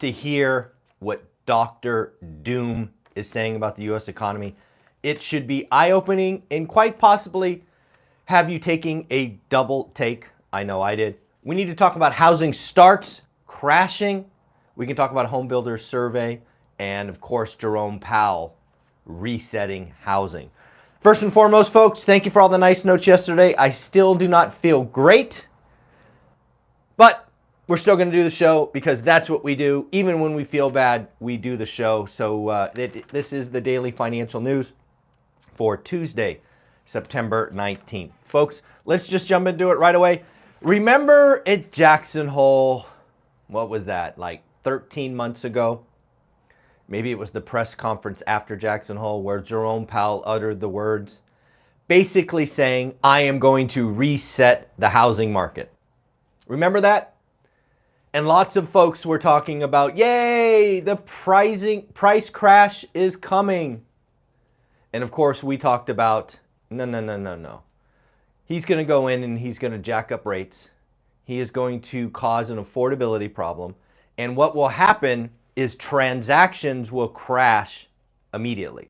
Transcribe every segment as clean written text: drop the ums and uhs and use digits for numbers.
to hear what Dr. Doom is saying about the U.S. economy. It should be eye-opening and quite possibly have you taking a double take. I know I did. We need to talk about housing starts crashing. We can talk about home builders survey and, of course, Jerome Powell resetting housing. First and foremost, folks, thank you for all the nice notes yesterday. I still do not feel great, but we're still going to do the show because that's what we do. Even when we feel bad, we do the show. So this is the daily financial news for Tuesday, September 19th. Folks, let's just jump into it right away. Remember at Jackson Hole, what was that, like 13 months ago? Maybe it was the press conference after Jackson Hole where Jerome Powell uttered the words, basically saying, I am going to reset the housing market. Remember that? And lots of folks were talking about, yay, the price crash is coming. And of course, we talked about, no. He's going to go in and he's going to jack up rates. He is going to cause an affordability problem. And what will happen is transactions will crash immediately.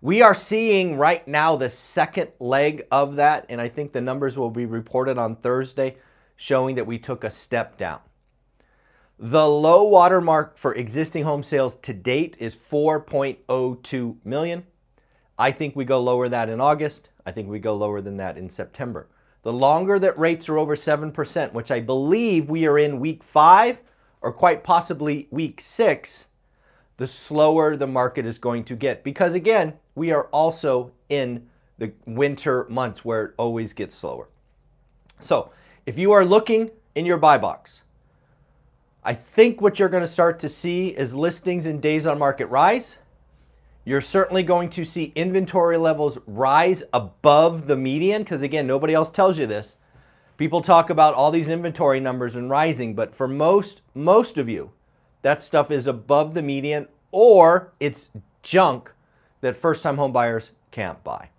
We are seeing right now the second leg of that, and I think the numbers will be reported on Thursday, showing that we took a step down. The low water mark for existing home sales to date is 4.02 million. I think we go lower than that in August. I think we go lower than that in September. The longer that rates are over 7%, which I believe we are in week 5 or quite possibly week 6, the slower the market is going to get. Because again, we are also in the winter months where it always gets slower. So if you are looking in your buy box, I think what you're going to start to see is listings and days on market rise. You're certainly going to see inventory levels rise above the median because, again, nobody else tells you this. People talk about all these inventory numbers and rising, but for most of you, that stuff is above the median or it's junk that first-time home buyers can't buy.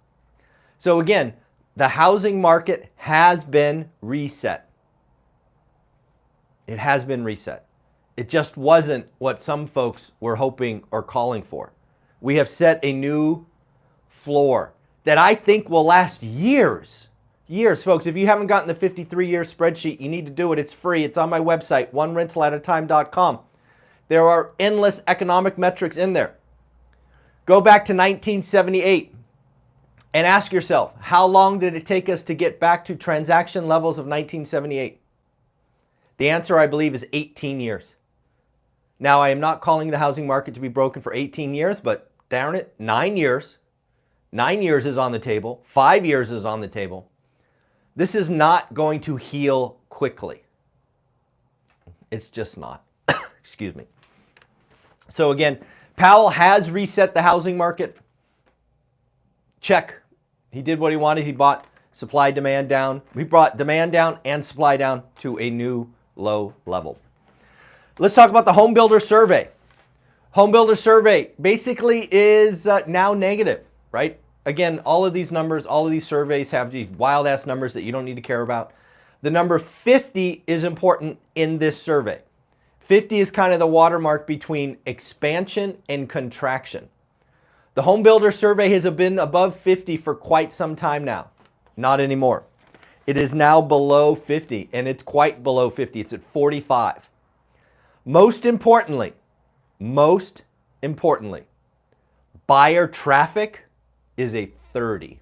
So again, the housing market has been reset. It has been reset. It just wasn't what some folks were hoping or calling for. We have set a new floor that I think will last years. Years, folks. If you haven't gotten the 53-year spreadsheet, you need to do it. It's free. It's on my website, onerentalatatime.com. There are endless economic metrics in there. Go back to 1978 and ask yourself, how long did it take us to get back to transaction levels of 1978? The answer, I believe, is 18 years. Now, I am not calling the housing market to be broken for 18 years, but darn it, 9 years. 9 years is on the table. 5 years is on the table. This is not going to heal quickly. It's just not. Excuse me. So again, Powell has reset the housing market. Check. He did what he wanted. He brought supply demand down. We brought demand down and supply down to a new low level. Let's talk about the home builder survey. Home builder survey basically is now negative, right? Again, all of these numbers, all of these surveys have these wild ass numbers that you don't need to care about. The number 50 is important in this survey. 50 is kind of the watermark between expansion and contraction. The home builder survey has been above 50 for quite some time now. Not anymore. It is now below 50, and it's quite below 50. It's at 45. Most importantly, buyer traffic is a 30.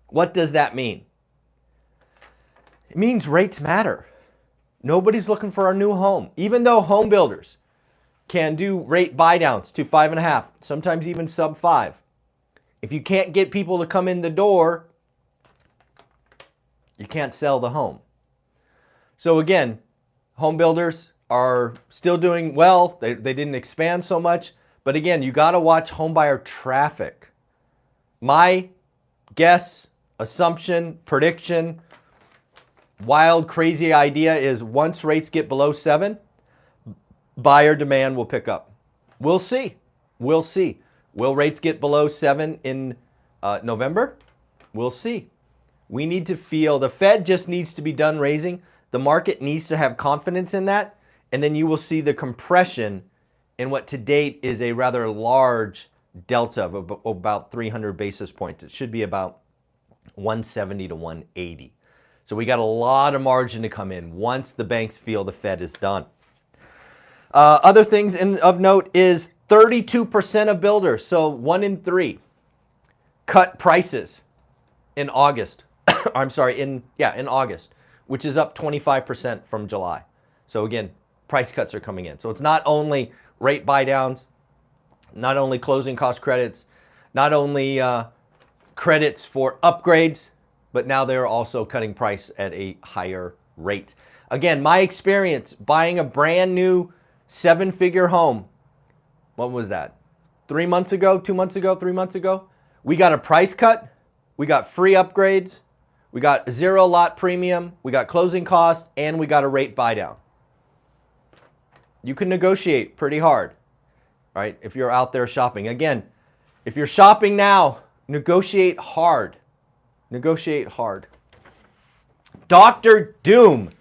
What does that mean? It means rates matter. Nobody's looking for a new home. Even though home builders can do rate buy downs to 5.5, sometimes even sub 5. If you can't get people to come in the door, you can't sell the home. So again, home builders are still doing well. They didn't expand so much. But again, you got to watch homebuyer traffic. My guess, assumption, prediction, wild, crazy idea is once rates get below 7, buyer demand will pick up. We'll see. We'll see. Will rates get below 7 in November? We'll see. We need to feel, the Fed just needs to be done raising. The market needs to have confidence in that. and then you will see the compression in what to date is a rather large delta of about 300 basis points. It should be about 170 to 180. So we got a lot of margin to come in once the banks feel the Fed is done. Other things of note is 32% of builders, so 1 in 3, cut prices in August. I'm sorry, in August, which is up 25% from July. So again, price cuts are coming in. So it's not only rate buy downs, not only closing cost credits, not only credits for upgrades, but now they're also cutting price at a higher rate. Again, my experience buying a brand new 7-figure home, what was that? 3 months ago, 2 months ago, 3 months ago? We got a price cut, we got free upgrades, we got 0 lot premium, we got closing costs, and we got a rate buy down. You can negotiate pretty hard, right? If you're out there shopping. Again, if you're shopping now, negotiate hard. Negotiate hard. Dr. Doom,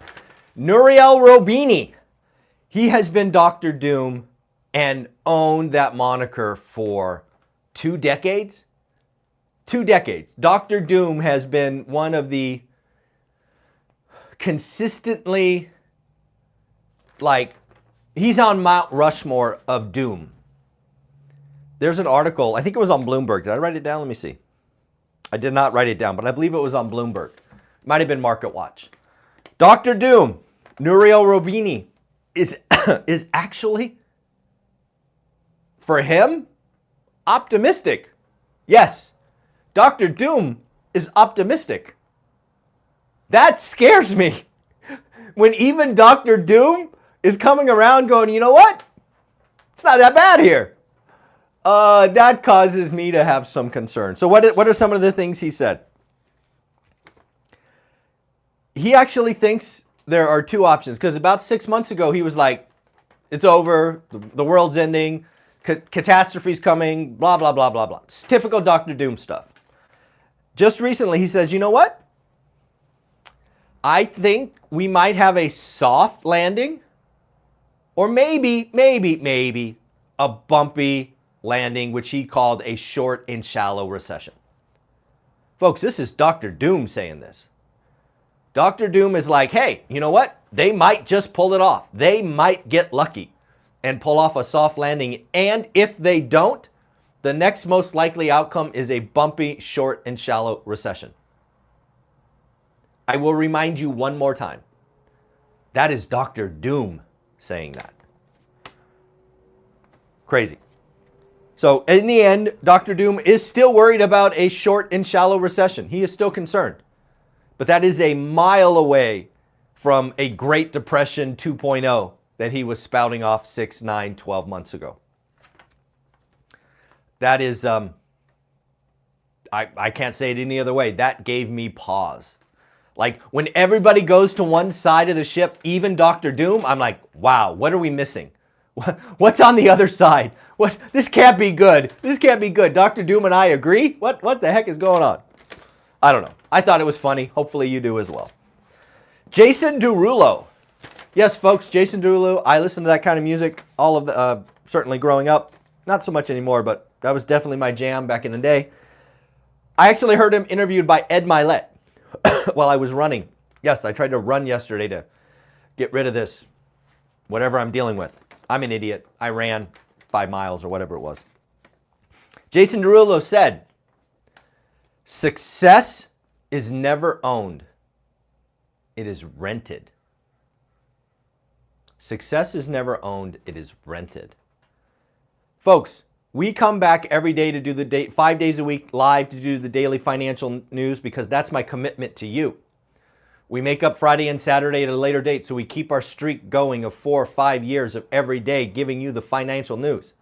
Nouriel Roubini. He has been Dr. Doom and owned that moniker for 2 decades. 2 decades. Dr. Doom has been one of the consistently, like, he's on Mount Rushmore of doom. There's an article, I think it was on Bloomberg. Did I write it down? Let me see. I did not write it down, but I believe it was on Bloomberg. It might have been Market Watch. Dr. Doom, Nouriel Roubini, is actually, for him, optimistic. Yes, Dr. Doom is optimistic. That scares me. When even Dr. Doom is coming around going, you know what? It's not that bad here. That causes me to have some concern. So what are some of the things he said? He actually thinks there are 2 options, because about 6 months ago he was like, it's over, the world's ending, catastrophe's coming, blah, blah, blah, blah, blah. It's typical Dr. Doom stuff. Just recently he says, you know what? I think we might have a soft landing, or maybe a bumpy landing, which he called a short and shallow recession. Folks, this is Dr. Doom saying this. Dr. Doom is like, hey, you know what? They might just pull it off. They might get lucky and pull off a soft landing. And if they don't, the next most likely outcome is a bumpy, short, and shallow recession. I will remind you one more time. That is Dr. Doom saying that. Crazy. So in the end, Dr. Doom is still worried about a short and shallow recession. He is still concerned. But that is a mile away from a Great Depression 2.0 that he was spouting off 6, 9, 12 months ago. That is, I can't say it any other way. That gave me pause. Like, when everybody goes to one side of the ship, even Dr. Doom, I'm like, wow, what are we missing? What's on the other side? This can't be good. This can't be good. Dr. Doom and I agree? What the heck is going on? I don't know. I thought it was funny. Hopefully you do as well. Jason Derulo. Yes, folks, Jason Derulo. I listened to that kind of music all of the, certainly growing up. Not so much anymore, but that was definitely my jam back in the day. I actually heard him interviewed by Ed Milet while I was running. Yes, I tried to run yesterday to get rid of this, whatever I'm dealing with. I'm an idiot. I ran 5 miles or whatever it was. Jason Derulo said, success is never owned. It is rented. Success is never owned. It is rented. Folks, we come back every day to do the 5 days a week live to do the daily financial news because that's my commitment to you. We make up Friday and Saturday at a later date so we keep our streak going of 4 or 5 years of every day giving you the financial news.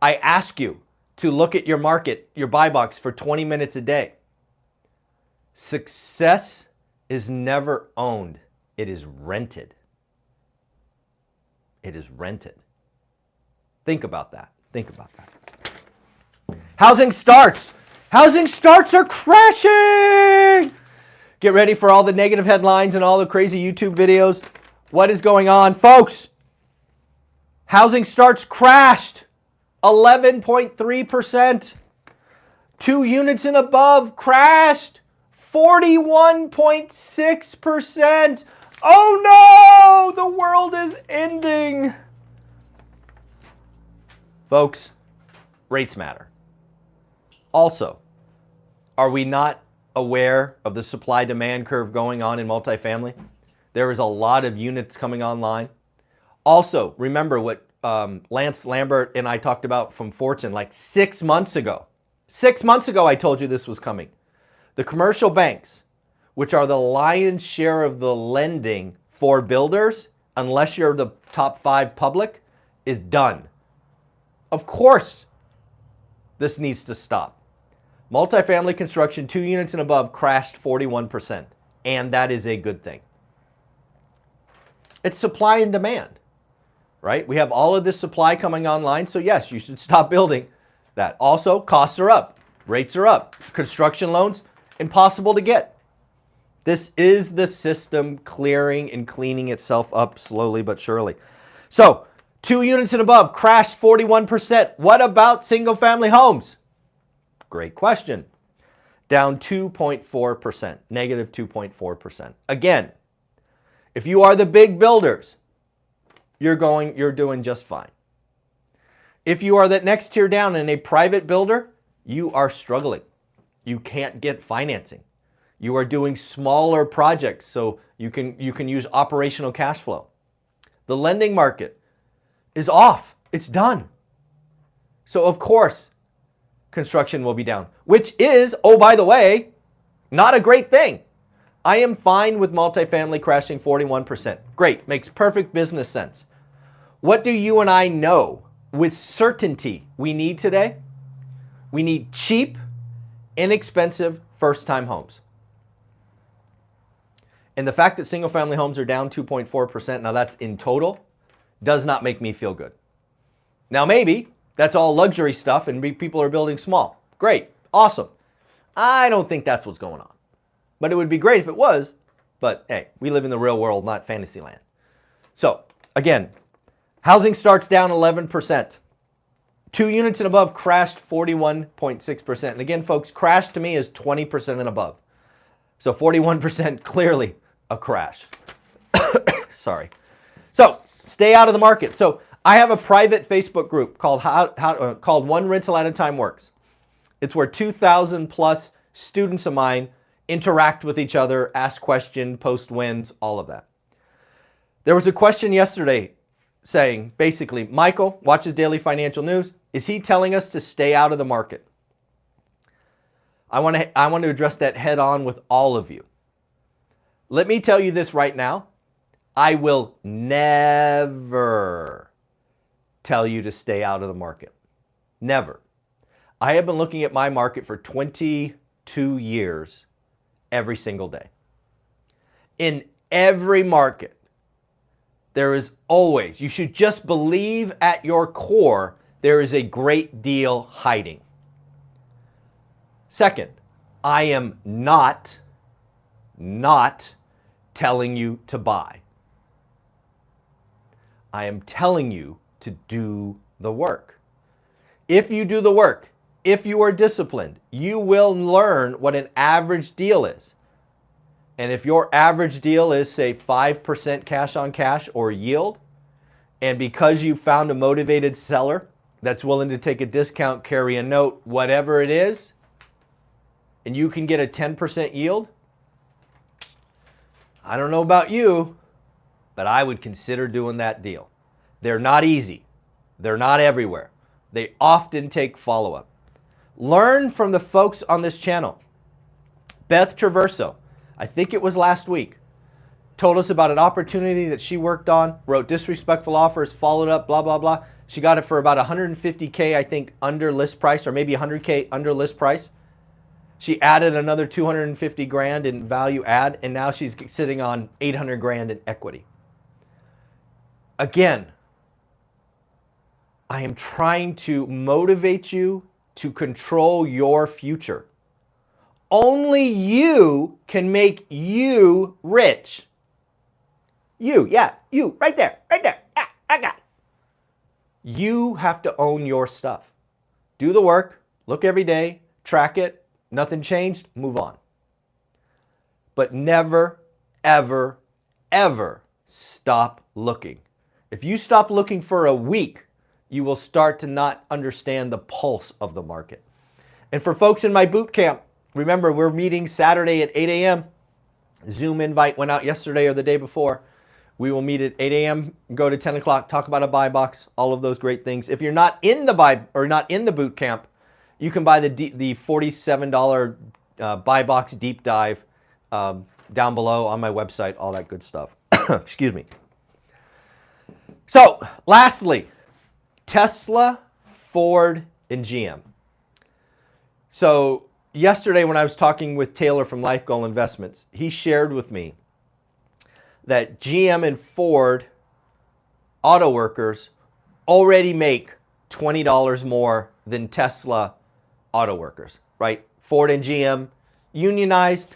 I ask you to look at your market, your buy box for 20 minutes a day. Success is never owned. It is rented. It is rented. Think about that. Think about that. Housing starts. Housing starts are crashing. Get ready for all the negative headlines and all the crazy YouTube videos. What is going on? Folks, Housing starts crashed 11.3%. 2 units and above crashed 41.6%. Oh no, the world is ending. Folks, rates matter. Also, are we not aware of the supply-demand curve going on in multifamily? There is a lot of units coming online. Also, remember what Lance Lambert and I talked about from Fortune like 6 months ago. 6 months ago, I told you this was coming. The commercial banks, which are the lion's share of the lending for builders, unless you're the top 5 public, is done. Of course, this needs to stop. Multifamily construction, 2 units and above, crashed 41%, and that is a good thing. It's supply and demand, right? We have all of this supply coming online, so yes, you should stop building that. Also, costs are up, rates are up, construction loans, impossible to get. This is the system clearing and cleaning itself up slowly but surely. So, 2 units and above crashed 41%. What about single-family homes? Great question. Down 2.4%, negative 2.4%. Again, if you are the big builders, you're doing just fine. If you are that next tier down in a private builder, you are struggling. You can't get financing. You are doing smaller projects, so you can use operational cash flow. The lending market is off. It's done. So of course, construction will be down, which is, oh, by the way, not a great thing. I am fine with multifamily crashing 41%. Great, makes perfect business sense. What do you and I know with certainty we need today? We need cheap, inexpensive, first-time homes. And the fact that single-family homes are down 2.4%, now that's in total, does not make me feel good. Now maybe that's all luxury stuff and people are building small. Great, awesome. I don't think that's what's going on. But it would be great if it was, but hey, we live in the real world, not fantasy land. So, again, housing starts down 11%. 2 units and above crashed 41.6%. And again, folks, crash to me is 20% and above. So 41% clearly a crash. Sorry. So stay out of the market. So I have a private Facebook group called called One Rental at a Time Works. It's where 2,000 plus students of mine interact with each other, ask questions, post wins, all of that. There was a question yesterday saying, basically, Michael watches daily financial news. Is he telling us to stay out of the market? I want to address that head on with all of you. Let me tell you this right now. I will never tell you to stay out of the market. Never. I have been looking at my market for 22 years every single day. In every market, there is always, you should just believe at your core, there is a great deal hiding. Second, I am not telling you to buy. I am telling you to do the work. If you do the work, if you are disciplined, you will learn what an average deal is. And if your average deal is, say, 5% cash on cash or yield, and because you found a motivated seller that's willing to take a discount, carry a note, whatever it is, and you can get a 10% yield, I don't know about you, but I would consider doing that deal. They're not easy. They're not everywhere. They often take follow-up. Learn from the folks on this channel. Beth Traverso, I think it was last week, told us about an opportunity that she worked on, wrote disrespectful offers, followed up, blah, blah, blah. She got it for about $150K, I think, under list price, or maybe $100K under list price. She added another 250 grand in value add, and now she's sitting on 800 grand in equity. Again, I am trying to motivate you to control your future. Only you can make you rich. You, yeah, you, right there, yeah, I got it. You have to own your stuff. Do the work, look every day, track it, nothing changed, move on. But never, ever, ever stop looking. If you stop looking for a week, you will start to not understand the pulse of the market. And for folks in my boot camp, remember, we're meeting Saturday at 8 a.m. Zoom invite went out yesterday or the day before. We will meet at 8 a.m., go to 10 o'clock, talk about a buy box, all of those great things. If you're not in the buy or not in the boot camp, you can buy the $47 buy box deep dive down below on my website, all that good stuff. Excuse me. So, lastly, Tesla, Ford, and GM. So, yesterday when I was talking with Taylor from Life Goal Investments, he shared with me that GM and Ford auto workers already make $20 more than Tesla auto workers, right? Ford and GM unionized,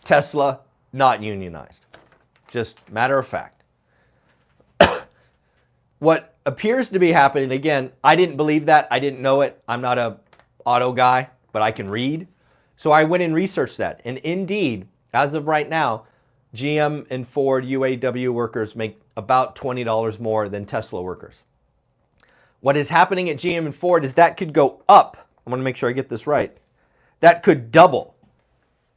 Tesla not unionized. Just matter of fact. What appears to be happening, again, I didn't believe that. I didn't know it. I'm not a auto guy, but I can read. So I went and researched that. And indeed, as of right now, GM and Ford UAW workers make about $20 more than Tesla workers. What is happening at GM and Ford is that could go up. I want to make sure I get this right. That could double.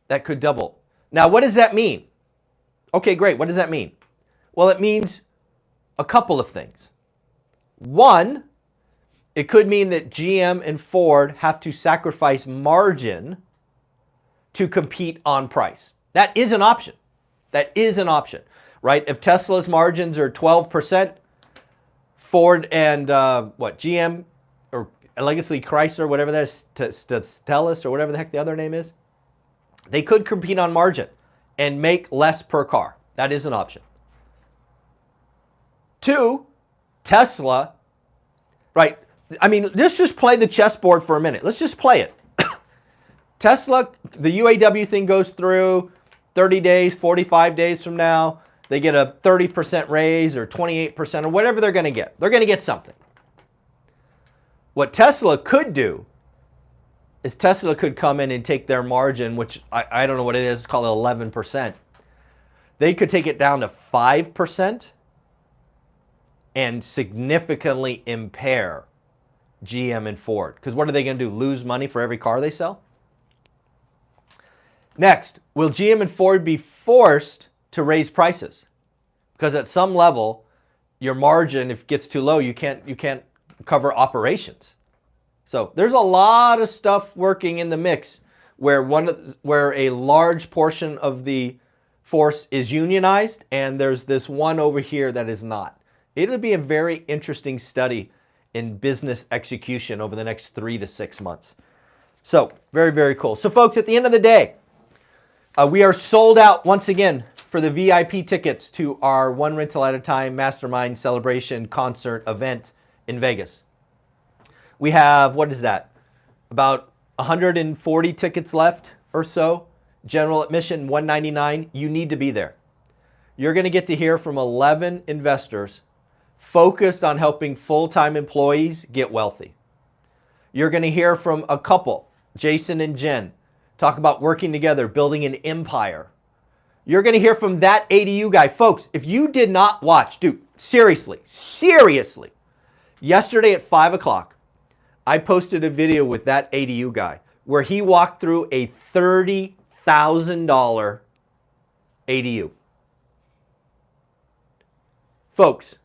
That could double. Now, what does that mean? Okay, great. What does that mean? Well, it means a couple of things. One, it could mean that GM and Ford have to sacrifice margin to compete on price. That is an option. That is an option, right? If Tesla's margins are 12%, Ford and GM or Legacy Chrysler, whatever that is, Stellus or whatever the heck the other name is, they could compete on margin and make less per car. That is an option. Two, Tesla, right? I mean, let's just play the chessboard for a minute. Let's just play it. Tesla, the UAW thing goes through 30 days, 45 days from now. They get a 30% raise or 28% or whatever they're going to get. They're going to get something. What Tesla could do is Tesla could come in and take their margin, which I don't know what it is, it's called 11%. They could take it down to 5% and significantly impair GM and Ford. Because what are they going to do? Lose money for every car they sell? Next, will GM and Ford be forced to raise prices? Because at some level, your margin, if it gets too low, you can't cover operations. So there's a lot of stuff working in the mix where a large portion of the force is unionized, and there's this one over here that is not. It'll be a very interesting study in business execution over the next 3 to 6 months. So very, very cool. So folks, at the end of the day, we are sold out once again for the VIP tickets to our One Rental at a Time Mastermind Celebration Concert event in Vegas. We have, what is that? About 140 tickets left or so. General admission, $199. You need to be there. You're going to get to hear from 11 investors focused on helping full-time employees get wealthy. You're going to hear from a couple, Jason and Jen, talk about working together, building an empire. You're going to hear from that ADU guy. Folks, if you did not watch, dude, seriously, yesterday at 5 o'clock, I posted a video with that ADU guy where he walked through a $30,000 ADU. Folks,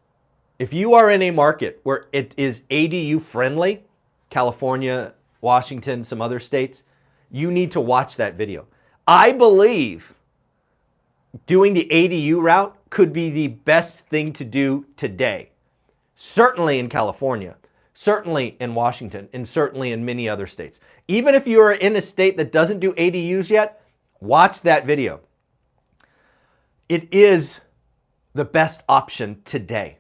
if you are in a market where it is ADU friendly, California, Washington, some other states, you need to watch that video. I believe doing the ADU route could be the best thing to do today. Certainly in California, certainly in Washington, and certainly in many other states. Even if you are in a state that doesn't do ADUs yet, watch that video. It is the best option today.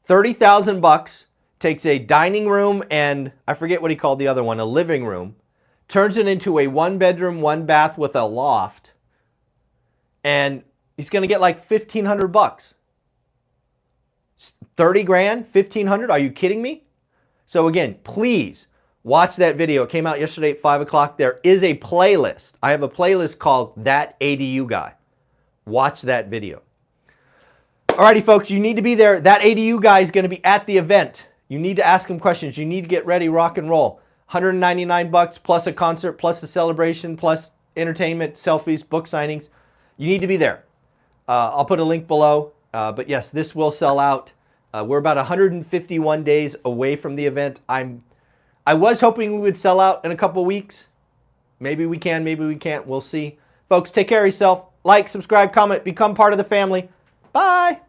$30,000 takes a dining room and I forget what he called the other one, a living room, turns it into a 1-bedroom, 1-bath with a loft, and he's going to get like $1,500. 30 grand, 1,500? Are you kidding me? So again, please watch that video. It came out yesterday at 5 o'clock. There is a playlist. I have a playlist called That ADU Guy. Watch that video. Alrighty, folks, you need to be there. That ADU guy is going to be at the event. You need to ask him questions. You need to get ready, rock and roll. $199 plus a concert, plus a celebration, plus entertainment, selfies, book signings. You need to be there. I'll put a link below. But yes, this will sell out. We're about 151 days away from the event. I was hoping we would sell out in a couple weeks. Maybe we can, maybe we can't. We'll see. Folks, take care of yourself. Like, subscribe, comment, become part of the family. Bye.